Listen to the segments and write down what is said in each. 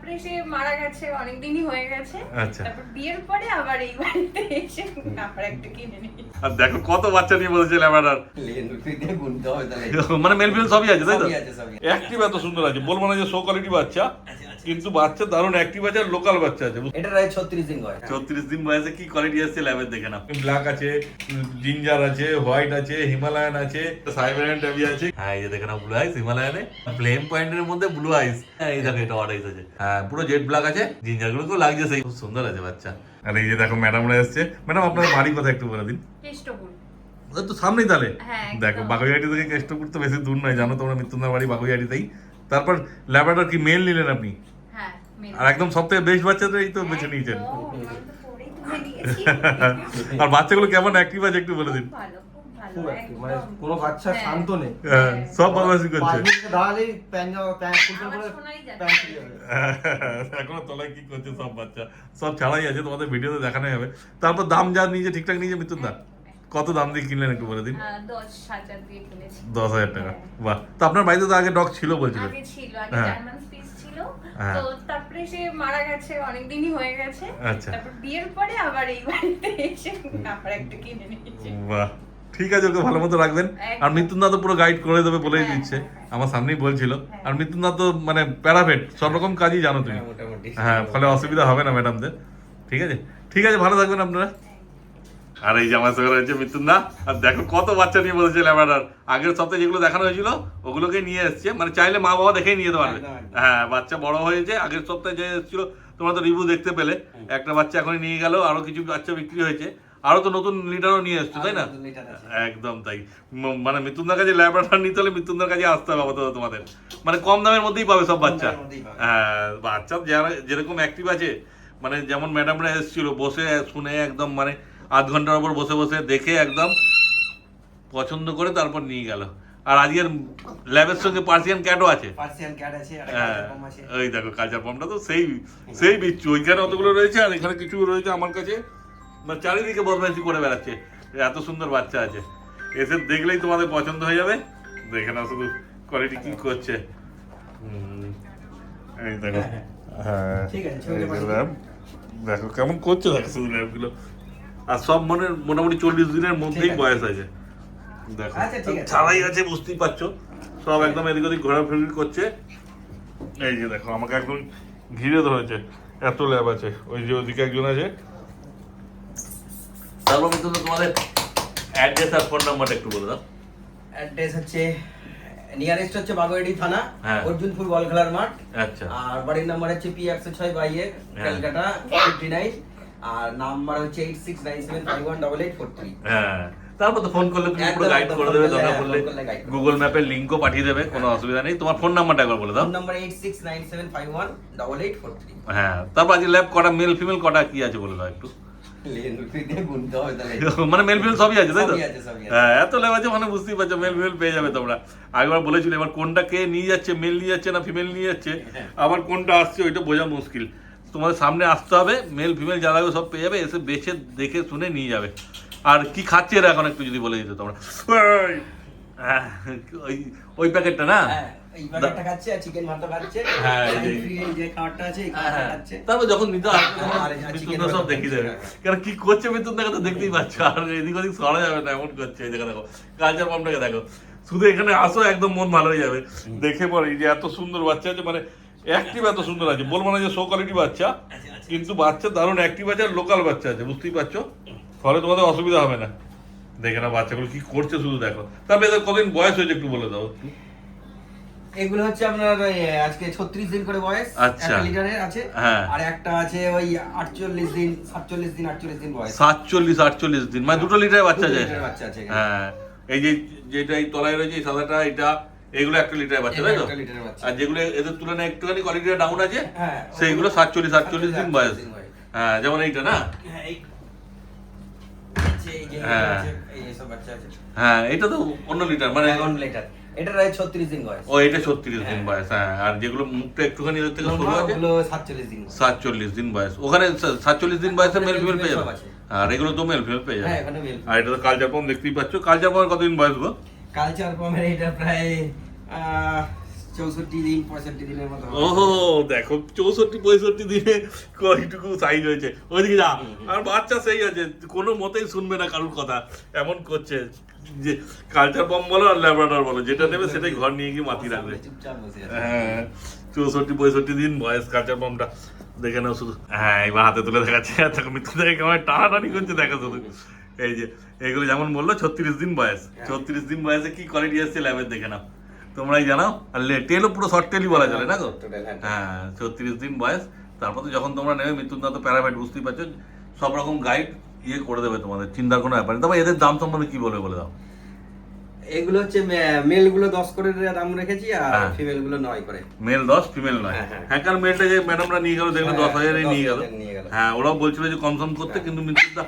তারপরে সে মারা গেছে, অনেকদিনই হয়ে গেছে। আচ্ছা। তারপর বিয়ের পরে আবার এই বাড়িতে এসে আবার একটা কিনে নিয়েছি। আর দেখো কত বাচ্চা নিয়ে বলেছে ল্যাভেন্ডার, মানে মেল ফিমেল সবই আছে তাই তো? অ্যাক্টিভ এত সুন্দর আছে, বলবো না যে শো কোয়ালিটি বাচ্চা, কিন্তু বাচ্চা দারুণ অ্যাক্টিভ আছে, আর লোকাল বাচ্চা আছে। এটা প্রায় 36 দিন বয়স। 34 দিন বয়সে কি কোয়ালিটি আসছে ল্যাবের দেখে না। ব্ল্যাক আছে, জিঞ্জার আছে, হোয়াইট আছে, হিমালয়ান আছে, সাইবেরিয়ান টেবি আছে। হ্যাঁ এই যে দেখে না ব্লু আইস হিমালয়ানে, ফ্লেম পয়েন্টের মধ্যে ব্লু আইস। হ্যাঁ এই দেখো এটা অড আইস আছে। হ্যাঁ পুরো জেড ব্ল্যাক আছে, জিঞ্জার গুলো লাগছে সেই, খুব সুন্দর আছে বাচ্চা। আর এই যে দেখো ম্যাডামরা এসছে। ম্যাডাম আপনার বাড়ির কথা একটু বলে দিন। কেষ্টপুর। ওদের তো সামনেই তাহলে। হ্যাঁ, একদম। দেখো বাগুইহাটি থেকে কেষ্টপুর তো বেশি দূর নয়, জানো তোমরা মৃত্যুঞ্জয় বাড়ি বাগুইহাটিতেই। তারপর ল্যাব্রাডর কি মেল নিলেন আপনি? হ্যাঁ, আর একদম সবথেকে বেস্ট বাচ্চাটাই তো বেছে নিয়েছেন। একদম, আমি তো পরেই তুলে নিয়েছি। আর বাচ্চাগুলো কেমন অ্যাক্টিভ আছে একটু বলে দিন। খুব ভালো, খুব ভালো, খুব active, মানে একদম। কোনো বাচ্চা হ্যাঁ। শান্ত নেই। হ্যাঁ, সব বদমাশি করছে। বাড়িতে দাঁড়ালেই প্যান্ট ফুলটা আমার করে শোনাই যাচ্ছে। প্যান্ট খুলে যাবে। এখনো তলায় কি করছে সব বাচ্চা, সব ছাড়াই আছে, তোমাদের ভিডিওতে দেখানো হবে। তারপর দাম যা নিজে ঠিকঠাক নিজে মৃত্যুর দাম কত দাম দিয়ে কিনলেন একটু বলে দিন। 10,000 দিয়ে কিনেছি। 10,000 টাকা। বাহ। তো আপনার বাড়িতে তো আগে ডগ ছিল বলছিলেন। আগে ছিল, আগে হ্যাঁ। জার্মান স্পিচ ছিল। হ্যাঁ। তো তারপরে সে মারা গেছে, অনেকদিনই হয়ে গেছে। আচ্ছা। তারপর বিয়ের পরে আবার এই বাড়িতে এসে আবার একটা কিনে নিয়েছি। বাহ, ঠিক আছে, ওকে ভালো মতো রাখবেন। একদম। আর মৃত্যুন্দা তো পুরো গাইড করে দেবে বলেই হ্যাঁ, দিচ্ছে, হ্যাঁ, হ্যাঁ। আমার সামনেই বলছিল। হ্যাঁ। আর মৃত্যুন্দা তো মানে প্যারাভেট, সব রকম কাজই জানো তুমি। হ্যাঁ, মোটামুটি। হ্যাঁ, ফলে অসুবিধা হবে না ম্যাডামদের। ঠিক আছে, ঠিক আছে, ভালো থাকবেন আপনারা। আর এই যে আমার সঙ্গে রয়েছে মৃত্যুন্দা। আর দেখো কত বাচ্চা নিয়ে বলেছে ল্যাভেন্ডার। আগের সপ্তাহে যেগুলো দেখানো হয়েছিল ওগুলোকে নিয়ে এসছে, মানে চাইলে মা বাবা দেখেই নিয়ে যেতে পারবে। একদম, একদম। হ্যাঁ, বাচ্চা বড় হয়েছে। আগের সপ্তাহে যে এসেছিল তোমরা তো রিভিউ দেখতে পেলে, একটা বাচ্চা এখনই নিয়ে গেল, আরো কিছু বাচ্চা বিক্রি হয়েছে, আরো তো নতুন লিটারও নিয়ে এসছো তাই না? নতুন লিটার আছে। একদম তাই। মানে মৃত্যুন্দার কাছে ল্যাবরেটরি নিতে হলে মৃত্যুন্দার কাছে আসতে হবে আপাতত তোমাদের। মানে কম দামের মধ্যেই পাবে সব বাচ্চা। দামের মধ্যেই পাবে। হ্যাঁ, বাচ্চা যারা যেরকম অ্যাক্টিভ আছে, মানে যেমন ম্যাডামরা এসেছিল বসে শুনে একদম মানে আধ ঘন্টার উপর বসে বসে দেখে একদম পছন্দ করে তারপর নিয়ে গেল। আর আজকের ল্যাবের সঙ্গে পার্সিয়ান ক্যাটও আছে। পার্সিয়ান ক্যাট আছে আর হ্যাঁ, একটা কম আছে। ওই দেখো কালচার পাম্পটা তো সেই সেই বিচ্ছু। ওইখানে অতগুলো রয়েছে আর এখানে কিছু রয়েছে আমার কাছে, মানে চারিদিকে বদমাইশি করে বেড়াচ্ছে। এত সুন্দর বাচ্চা আছে, এসে দেখলেই তোমাদের পছন্দ হয়ে যাবে। দেখে না শুধু কোয়ালিটি কি করছে। এই দেখো। হ্যাঁ, ঠিক আছে, ছবিটা এই যে পাঠিয়ে ল্যাব। দেখো কেমন করছে, দেখো শুধু ল্যাবগুলো। আর সব মানে মোটামুটি 40 দিনের মধ্যেই ঠিক আছে। বয়স আছে। দেখো আচ্ছা, ঠিক আছে। ছাড়াই আছে, বুঝতেই পারছো। সব একদম এদিক ওদিক ঘোরাফেরি করছে। এই যে দেখো আমাকে একদম ঘিরে ধরেছে, এত ল্যাব আছে। ওই যে ওদিকে একজন আছে। তারপর কিন্তু তোমাদের অ্যাড্রেস আর ফোন নাম্বারটা একটু বলে দাও। অ্যাড্রেস হচ্ছে নিয়ারেস্ট হচ্ছে বাগুইহাটি থানা, হ্যাঁ। অর্জুনপুর বল খেলার মাঠ। আচ্ছা। আর বাড়ির নাম্বার হচ্ছে P106 বাইয়ের হ্যাঁ। ক্যালকাটা 59। আর নাম্বার হচ্ছে 8697518843। হ্যাঁ, তারপর তো ফোন করলে তুমি পুরো একদম, গাইড একদম, করে দেবে, ফোন করলে, দরকার হ্যাঁ, পড়লে ফোন করলে guide করে গুগল ম্যাপের লিংকও পাঠিয়ে দেবে, কোনো অসুবিধা নেই। তোমার ফোন নাম্বারটা একবার বলে দাও। Phone number 8697518843। হ্যাঁ, তারপর আজ ল্যাব কটা মেল ফিমেল কটা কি আছে বলে দাও একটু। গুনতে হবে তাহলে। মানে মেল ফিমেল সবই আছে তাই তো? সবই আছে, সবই আছে। হ্যাঁ, এত ল্যাব আছে মানে বুঝতেই পারছো মেল ফিমেল পেয়ে যাবে তোমরা। আগেবার বলেছিল, এবার কোনটা কে নিয়ে যাচ্ছে, মেল নিয়ে যাচ্ছে না ফিমেল নিয়ে যাচ্ছে, আবার কোনটা আসছে ওইটা বোঝা মুশকিল। তোমাদের সামনে আসতে হবে, মেল ফিমেল যা লাগবে সব পেয়ে যাবে, এসে বেছে দেখে শুনে নিয়ে যাবে। আর কি খাচ্ছে এরা এখন একটু যদি বলে দিতে তোমরা। ওই, ওই ওই প্যাকেটটা না? হ্যাঁ, এই বাগানটা খাচ্ছে আর চিকেন ভাতটা খাচ্ছে। হ্যাঁ, আর এই- free এই যে খাবারটা আছে এই হ্যাঁ, খাবারটা হ্যাঁ। খাচ্ছে। তারপর যখন নিতে আসবে আর এই মৃত্যুন্দা chicken সব দেখিয়ে দেবে। কারণ কি করছে মৃত্যুন্দাকে তো দেখতেই পাচ্ছ, আর এদিক ওদিক সরা যাবে না, এমন করছে। এই দেখো দেখো কালচার পাম্পটাকে দেখো, শুধু এখানে আসো একদম মন ভালো হয়ে যাবে দেখে পরে। এই যে এত সুন্দর বাচ্চা আছে, মানে অ্যাক্টিভ এত সুন্দর আছে, বলবো না যে শো কোয়ালিটি বাচ্চা, কিন্তু বাচ্চা দারুণ অ্যাক্টিভ আছে আর লোকাল বাচ্চা আছে, বুঝতেই পারছো। ফলে তোমাদের অসুবিধা হবে না। দেখে না বাচ্চাগুলো কি করছে শুধু দেখো। তারপরে এদের কতদিন বয়স হয়েছে একটু বলে দাও। এগুলো হচ্ছে আপনার ওই আজকে 36 দিন করে বয়স। আচ্ছা। একটা লিটারের আছে। হ্যাঁ। আর একটা আছে ওই 48 দিন 47 দিন বয়স। 47-48 দিন, মানে 2 লিটারের বাচ্চা দুটো আছে। লিটারের বাচ্চা আছে এখানে। হ্যাঁ, এই যে যেটা এই তলায় রয়েছে এই সাদাটা, এটা এগুলো 1 লিটারের বাচ্চা তাই তো? একটা লিটারের বাচ্চা। আর যেগুলো এদের তুলনায় একটুখানি কোয়ালিটিটা ডাউন আছে, হ্যাঁ, সেইগুলো 47-48 দিন বয়স। দিন বয়স। হ্যাঁ, যেমন এইটা না? হ্যাঁ, এই যে হ্যাঁ। আছে, এই সব বাচ্চা আছে। হ্যাঁ, এটা তো অন্য লিটার, মানে এখন লিটার। এটা প্রায় 36 দিন বয়স। ও এটা 36 দিন বয়স। হ্যাঁ, আর যেগুলো মুখটা একটুখানি এদের থেকে সরু আছে ওগুলো 47 দিন। 47 দিন বয়স। ওখানে 47 দিন বয়সে মেল ফিমেল পেয়ে সব যাবে। আছে। আর এগুলো তো মেল ফিমেল পেয়ে যাবে। হ্যাঁ, এখানে মেল। আর এটা তো কালচার পাম্প দেখতেই পাচ্ছ। কালচার পাম্পের কতদিন বয়স গো? কালচার পামের এটা প্রায় 64 দিন 65 দিনের মতো হবে। ওহো দেখো 64-65 দিনে কয়টুকু সাইজ হয়েছে, ওইদিকে যা। আর বাচ্চা সেই আছে, কোনো মতেই শুনবে না কারোর কথা, এমন করছে যে কালচার বম বলো আর ল্যাব্রাডর বলো, যেটা নেবে সেটাই ঘর নিয়ে গিয়ে মাতি রাখবে। চুপচাপ বসে আছে। হ্যাঁ 64-65 দিন বয়স কালচার বমটা, দেখে নাও শুধু। হ্যাঁ এবার হাতে তুলে দেখাচ্ছে, দেখো মৃত্যু দেখে কেমন টানাটানি করছে, দেখো শুধু। এই যে এগুলো যেমন বললো 36 দিন বয়স, 36 দিন বয়সে কি কোয়ালিটি আসছে ল্যাবের দেখে নাও, তোমরাই জানাও। আর টেলও পুরো শর্ট টেলই বলা চলে না গো। হ্যাঁ 36 দিন বয়স। তারপর তো যখন তোমরা নেবে মৃত্যুদা তো প্যারাভাইট বুঝতেই পারছো, সব রকম গাইড করে দেবে তোমাদের, চিন্তার কোনো ব্যাপার নেই। তবে এদের দাম সম্বন্ধে কি বলে বলে দাও। এগুলো হচ্ছে মেল গুলো 10 করে দাম রেখেছি, আর হ্যাঁ। ফিমেল গুলো 9 করে। Male 10 female 9। হ্যাঁ কারণ মেলটা যে ম্যাডামরা নিয়ে গেল দেখলে 10,000 নিয়ে গেল। হ্যাঁ ওরাও বলছিল যে কম সম করতে, কিন্তু মৃত্যুদা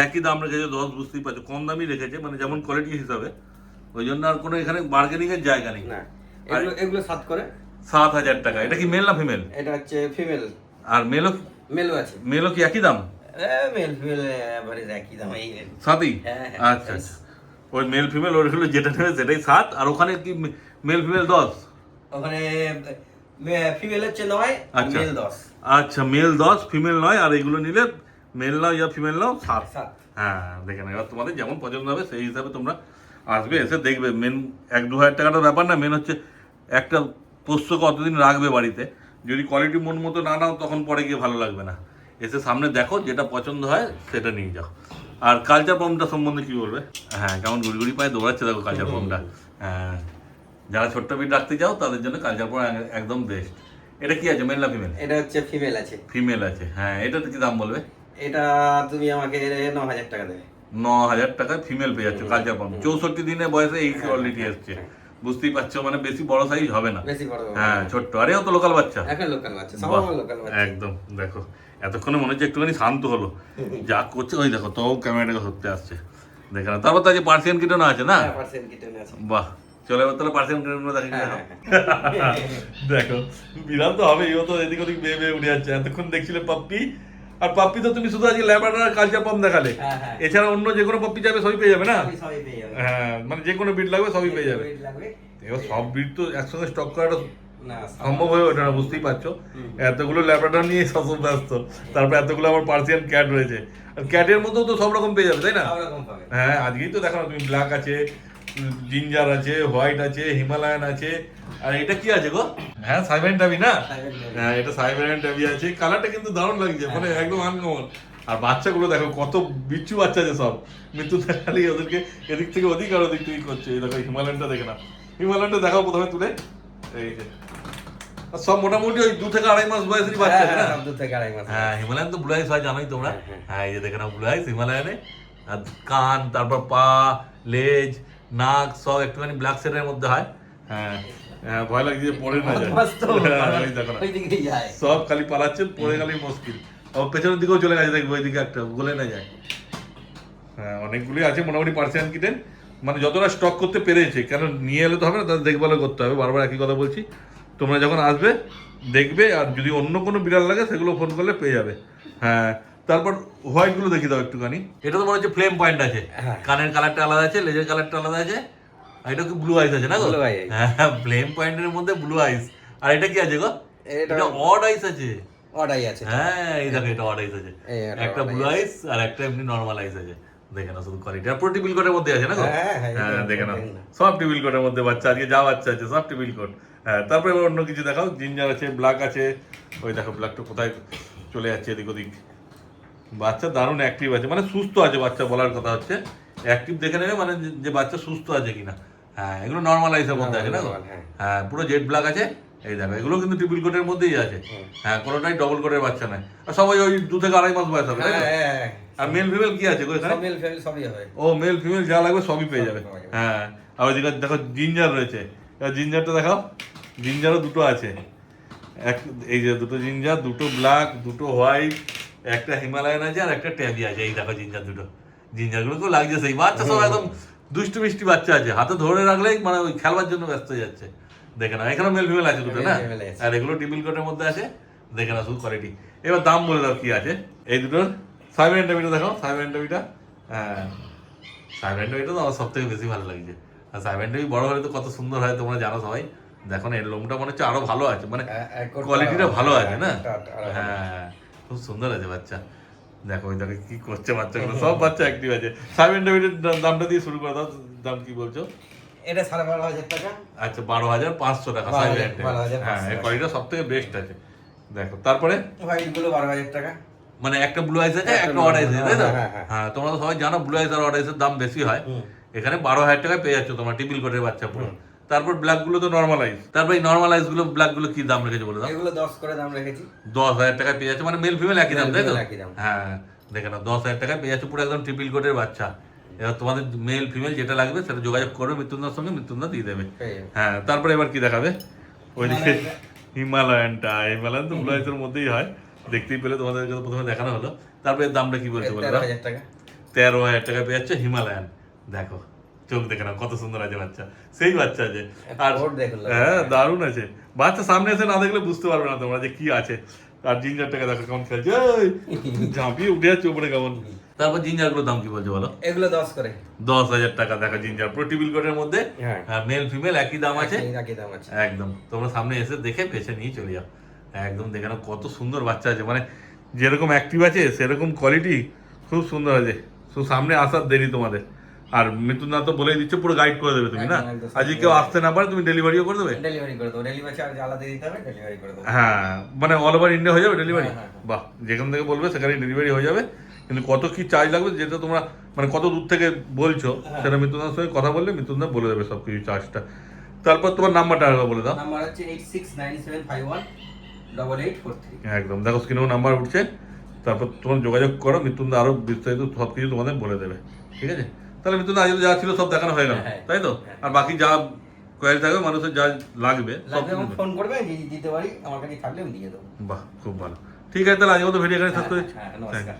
একই দাম রেখেছে 10, বুঝতেই পারছো কম দামই রেখেছে, মানে যেমন কোয়ালিটি হিসাবে, ওই জন্য আর কোনো এখানে বার্গেনিং এর জায়গা নেই। না এগুলো 7 করে 7,000 টাকা। এটা কি মেল না ফিমেল? এটা হচ্ছে ফিমেল। আর মেলও আছে। মেলও কি একই দাম? মেল ফিমেল এভারেজ একই দাম, এই 7ই? হ্যাঁ, আচ্ছা আচ্ছা। ওই মেল ফিমেল ওগুলো যেটা নেবে সেটাই 7, আর ওখানে কি মেল ফিমেল 10? ওখানে ফিমেল হচ্ছে 9 আর আচ্ছা। মেল 10। আচ্ছা মেল 10 ফিমেল 9, আর এগুলো নিলে মেল নাও ইয়া ফিমেল নাও 7। 7। হ্যাঁ দেখে নাও, এবার তোমাদের যেমন পছন্দ হবে সেই হিসাবে তোমরা আসবে, এসে দেখবে। মেন 1-2 হাজার টাকাটার ব্যাপার না, মেন হচ্ছে একটা পোষ্য কতদিন রাখবে বাড়িতে। যদি কোয়ালিটি মন মতো না নাও তখন পরে গিয়ে ভালো লাগবে না। এসে সামনে দেখো, যেটা পছন্দ হয় সেটা নিয়ে যাও। আর কালচার পম্পটা সম্বন্ধে কি বলবে? হ্যাঁ কেমন গুড়ি পায়ে দৌড়াচ্ছে দেখো কালচার পম্পটা। হ্যাঁ যারা ছোট্ট বিট রাখতে চাও তাদের জন্য কালচার পম্প একদম বেস্ট। এটা কি আছে, মেল না ফিমেল? এটা হচ্ছে ফিমেল আছে। ফিমেল আছে। হ্যাঁ এটাতে কি দাম বলবে? এটা তুমি আমাকে 9,000 টাকা দেবে। 9,000 টাকায় ফিমেল পেয়ে যাচ্ছে কালচার পাম্প। 64 দিনে বয়সে এই কোয়ালিটি এসছে, বুঝতেই পারছো, মানে বেশি বড় সাইজ হবে না। বেশি বড় হ্যাঁ ছোট্ট। আরে ও তো লোকাল বাচ্চা, এখন লোকাল বাচ্চা, সব বাহ, লোকাল বাচ্চা। একদম। দেখো এতক্ষণে মনে হচ্ছে একটুখানি শান্ত হলো, যা করছে ওই দেখো তো ক্যামেরাটাকে ধরতে আসছে, দেখে না। তারপর তো আজ পার্সিয়ান কিটনও আছে না? হ্যাঁ পার্সেন্ট কিটেন আছে। বাহ, চলে এবার তাহলে পার্সিয়ান কিটনগুলো দেখে কি দেখো। হ্যাঁ। দেখো বিড়াল তো হবে, ও তো এদিক ওদিক বেয়ে বেয়ে উঠে যাচ্ছে। এতক্ষণ দেখছিলে পাপ্পি, আর পাপ্পি তো তুমি শুধু আজকে ল্যাব্রাডর আর কালচার পাম্প দেখালে, হ্যাঁ, হ্যাঁ। এছাড়া অন্য যে কোনো পাপ্পি যাবে সবই পেয়ে যাবে না? সবই পেয়ে যাবে। হ্যাঁ মানে যে কোনো বিট লাগবে সবই পেয়ে যাবে। Weight লাগবে। এবার সব বিট তো একসঙ্গে স্টক করাটা না, সম্ভব হয়ে ওঠে না, বুঝতেই পারছো। এতগুলো ল্যাব্রাডর নিয়ে সব ব্যস্ত, তারপর এতগুলো আমার পার্সিয়ান ক্যাট রয়েছে। আর ক্যাটের মধ্যেও তো সব রকম পেয়ে যাবে, তাই না? সব রকম পাবে। হ্যাঁ আজকেই তো দেখো না তুমি, ব্ল্যাক আছে, জিঞ্জার আছে, হোয়াইট আছে, হিমালয়ান আছে, আর এটা কি আছে গো? হ্যাঁ সাইবেরিয়ান টাবি না? Siberian tabby। হ্যাঁ এটা সাইবেরিয়ান টাবি আছে। কালারটা কিন্তু দারুণ লাগছে, মানে একদম আনকমন। আর বাচ্চাগুলো দেখো কত বিচ্ছু বাচ্চা আছে সব। মৃত্যু দেখালি ওদেরকে এদিক থেকে ওদিক আর ওদিক থেকে করছে। এই দেখো হিমালয়ানটা দেখে না, হিমালয়ানটা দেখাও প্রথমে তুলে। এই যে আর সব মোটামুটি ওই 2 থেকে 2.5 মাস বয়সেরই বাচ্চা আছে না? হ্যাঁ, সব 2 থেকে 2.5 মাস। হ্যাঁ হিমালয়ান তো ব্লু আইস হয় জানোই তোমরা। হ্যাঁ, হ্যাঁ। হ্যাঁ এই যে দেখে নাও ব্লু আইস হিমালয়ানে। আর কান, তারপর পা, লেজ, নাক সব একটুখানি ব্ল্যাক শেডের মধ্যে হয়। হ্যাঁ হ্যাঁ ভয় লাগছে যে পড়ে না যায়। মস্ত। হ্যাঁ, ওই দেখো না। ওই দিকেই যায়। সব খালি পালাচ্ছে, পড়ে গেলেই মুশকিল। আর পেছনের দিকেও চলে গেছে দেখবো, ওইদিকে একটা গলে না যায়। হ্যাঁ অনেকগুলি আছে মোটামুটি পার্সিয়ান কিটেন, মানে যতটা স্টক করতে পেরেছে। কেন নিয়ে এলে তো হবে না, তাদের দেখভালও করতে হবে। বারবার একই কথা বলছি, তোমরা যখন আসবে দেখবে, আর যদি অন্য কোনো বিড়াল লাগে সেগুলো ফোন করলে পেয়ে যাবে। হ্যাঁ তারপর হোয়াইট গুলো দেখে দাও একটুখানি। এটা তো মনে হচ্ছে ফ্লেম পয়েন্ট আছে, হ্যাঁ। কানের কালারটা আলাদা আছে, লেজের কালারটা আলাদা আছে, আর এটা কি ব্লু আইস আছে না গো? Blue eyes। হ্যাঁ ফ্লেম পয়েন্টের মধ্যে ব্লু আইস। আর এটা কি আছে গো? এটা এটা অড আইস আছে। অর্ডারই আছে। হ্যাঁ এই দেখো এটা অড আইস আছে, এই একটা একটা odd ব্লু eyes আইস আর একটা এমনি নরমাল আইস আছে। দেখে না শুধু কোয়ালিটি। আর পুরো টিবিল কোটের মধ্যে আছে না গো? হ্যাঁ, হ্যাঁ, হ্যাঁ এটা দেখে না দেখে নাও। সব টিবিল কোটের মধ্যে বাচ্চা, আজকে যা বাচ্চা আছে সব টিবিল কোট। হ্যাঁ তারপরে এবার অন্য কিছু দেখাও। জিঞ্জার আছে, ব্ল্যাক আছে। ওই দেখো ব্ল্যাকটা কোথায় চলে যাচ্ছে এদিক ওদিক। বাচ্চা দারুণ অ্যাক্টিভ আছে, মানে সুস্থ আছে বাচ্চা, বলার কথা হচ্ছে অ্যাক্টিভ দেখে নেবে, মানে যে বাচ্চা সুস্থ আছে কিনা। হ্যাঁ এগুলো নর্মাল আইসের মধ্যে আছে না গো? Normal, হ্যাঁ। হ্যাঁ পুরো জেড ব্ল্যাক আছে। এই দেখো এগুলো কিন্তু ট্রিপল কোটের মধ্যেই আছে। হ্যাঁ কোনোটাই ডবল কোটের বাচ্চা নাই। আর সবাই ওই 2 থেকে 2.5 মাস বয়স হবে, তাই তো? হ্যাঁ, আর মেল ফিমেল কি আছে গো এখানে? সব মেল ফিমেল সবই হবে। ও মেল ফিমেল যা লাগবে সবই পেয়ে যাবে। পাওয়া যাবে। হ্যাঁ আর ওইদিকে দেখো জিঞ্জার রয়েছে। এবার জিঞ্জারটা দেখাও। জিঞ্জারও দুটো আছে, এই যে দুটো জিঞ্জার, দুটো ব্ল্যাক, দুটো হোয়াইট, একটা হিমালয়ান আছে আর একটা ট্যাবি আছে। এই দেখো জিঞ্জার দুটো, জিঞ্জারগুলো খুব লাগছে সেই। বাচ্চা সব একদম দুষ্টু মিষ্টি বাচ্চা আছে, হাতে ধরে রাখলেই মানে ওই খেলবার জন্য ব্যস্ত হয়ে যাচ্ছে। দেখে না এখানে মেল ফিমেল আছে দুটো না? Male female আছে। আর এগুলো টিবিল কোটের মধ্যে আছে। দেখে না শুধু কোয়ালিটি। এবার দাম বলে দাও কি আছে এই দুটোর। সাইবেরিয়ান টাবিটা দেখো, সাইবেরিয়ান টাবিটা। হ্যাঁ সাইবেরিয়ান টাবিটা তো আমার সব থেকে বেশি ভালো লাগছে। আর সাইবেরিয়ান টাবি বড় হলে তো কত সুন্দর হয় তোমরা জানো সবাই। দেখো না এর লোমটা মনে হচ্ছে আরো ভালো আছে, মানে এক কোট কোয়ালিটিটা ভালো আরো- আছে না? আরো ভালো। হ্যাঁ খুব সুন্দর আছে বাচ্চা। দেখো ওই দেখো কি করছে বাচ্চাগুলো, সব বাচ্চা অ্যাক্টিভ আছে। সাইবেন ডেভিডের দামটা দিয়ে শুরু করে দাও, দাম কি বলছো? এটা 12,500 টাকা। আচ্ছা 12,500 টাকা সাইবেন। 12,500 হ্যাঁ এই কোয়ালিটিটা সব থেকে বেস্ট আছে। দেখো তারপরে হোয়াইট গুলো 12,000 টাকা। মানে একটা ব্লু আইস আছে, একটা একটা blue অড আইস eyes, আছে, তাই তো? হ্যাঁ, হ্যাঁ। হ্যাঁ তোমরা তো সবাই জানো ব্লু আইস আর অড আইসের দাম বেশি হয়। এখানে 12,000 টাকায় পেয়ে যাচ্ছ তোমরা টিপিল কোটের বাচ্চা পুরো। তারপর ব্ল্যাক গুলো তো নর্মাল আইস। তারপর এই নর্মাল আইস গুলো ব্ল্যাক গুলো কি দাম রেখেছে বলে দাও? এগুলো 10 করে দাম রেখেছি। 10,000 টাকায় পেয়ে যাচ্ছে, মানে মেল ফিমেল একই দাম, Male তাই তো? female একই দাম। হ্যাঁ দেখে নাও 10,000 টাকায় পেয়ে যাচ্ছে পুরো একদম ট্রিপল কোটের বাচ্চা। এবার তোমাদের মেল ফিমেল যেটা লাগবে সেটা যোগাযোগ করবে মৃত্যুঞ্জয়ের সঙ্গে, মৃত্যুঞ্জয় দিয়ে দেবে। পেয়ে যাবে। হ্যাঁ তারপরে এবার কি দেখাবে? ওইদিকে হিমালয়ানটা। হিমালয়ান তো ব্লু আইসের মধ্যেই হয়, দেখতেই পেলে তোমাদেরকে তো প্রথমে দেখানো হলো। তারপরে এর দামটা কি বলছে বলে দাও? 13,000 টাকা। 13,000 টাকায় পেয়ে যাচ্ছে হিমালয়ান। দেখো চোখ দেখে নাও কত সুন্দর আছে বাচ্চা, সেই বাচ্চা আছে। আর ঠোঁট দেখো। হ্যাঁ দারুণ আছে বাচ্চা, সামনে এসে না দেখলে বুঝতে পারবে না তোমরা যে কি আছে। আর জিঞ্জার টাকা দেখো কেমন খেলছে, এই, ঝাঁপিয়ে উঠে যাচ্ছে উপরে কেমন। তারপর জিঞ্জার গুলোর দাম কি বলছো বলো? এগুলো 10 করে। 10,000 টাকা। দেখো জিঞ্জার পুরো টিবিল কোটের মধ্যে, হ্যাঁ। মেল ফিমেল একই দাম আছে। একই দাম আছে। একদম তোমরা সামনে এসে দেখে বেছে নিয়ে চলে যাও। একদম দেখে নাও কত সুন্দর বাচ্চা আছে, মানে যেরকম অ্যাক্টিভ আছে সেরকম কোয়ালিটি, খুব সুন্দর আছে। শুধু সামনে আসার দেরি তোমাদের। আর মৃত্যুঞ্জয় তো বলেই দিচ্ছে পুরো গাইড করে দেবে তুমি না? একদম, একদম। আজকে কেউ আসতে না পারে তুমি ডেলিভারিও করে দেবে? ডেলিভারি করে দেবো। ডেলিভারি চার্জ আলাদা দিতে হবে, ডেলিভারি করে দেবো। হ্যাঁ মানে অল ওভার ইন্ডিয়া হয়ে যাবে ডেলিভারি? হ্যাঁ, হ্যাঁ। বাহ, যেখান থেকে বলবে সেখানেই ডেলিভারি হয়ে যাবে। কিন্তু কত কি চার্জ লাগবে যেটা তোমরা মানে কত দূর থেকে বলছো সেটা মৃত্যুঞ্জয়ের সঙ্গে কথা বললে মৃত্যুঞ্জয় বলে দেবে সব কিছু চার্জটা। তারপর তোমার নাম্বারটা আরেকবার বলে দাও। নাম্বার হচ্ছে 8697518843। একদম দেখো স্ক্রিনেও নাম্বার উঠছে, তারপর তোমার যোগাযোগ করো, মৃত্যুঞ্জয় আরো বিস্তারিত সব কিছু তোমাদের বলে দেবে। ঠিক আছে, তাহলে মৃত্যুঞ্জয় আজ যা ছিল সব দেখানো হয়ে গেল, হ্যাঁ, তাই তো? হ্যাঁ। আর বাকি যা কোয়ারি থাকবে মানুষের যা লাগবে সব লাগবে কিছু- ফোন করবে, দিতে পারি, আমার কাছে থাকলে আমি দিয়ে দেবো। বাহ খুব ভালো। ঠিক আছে তাহলে আজকের মতো ভিডিও এখানে শেষ করেছি। হ্যাঁ, নমস্কার। হ্যাঁ।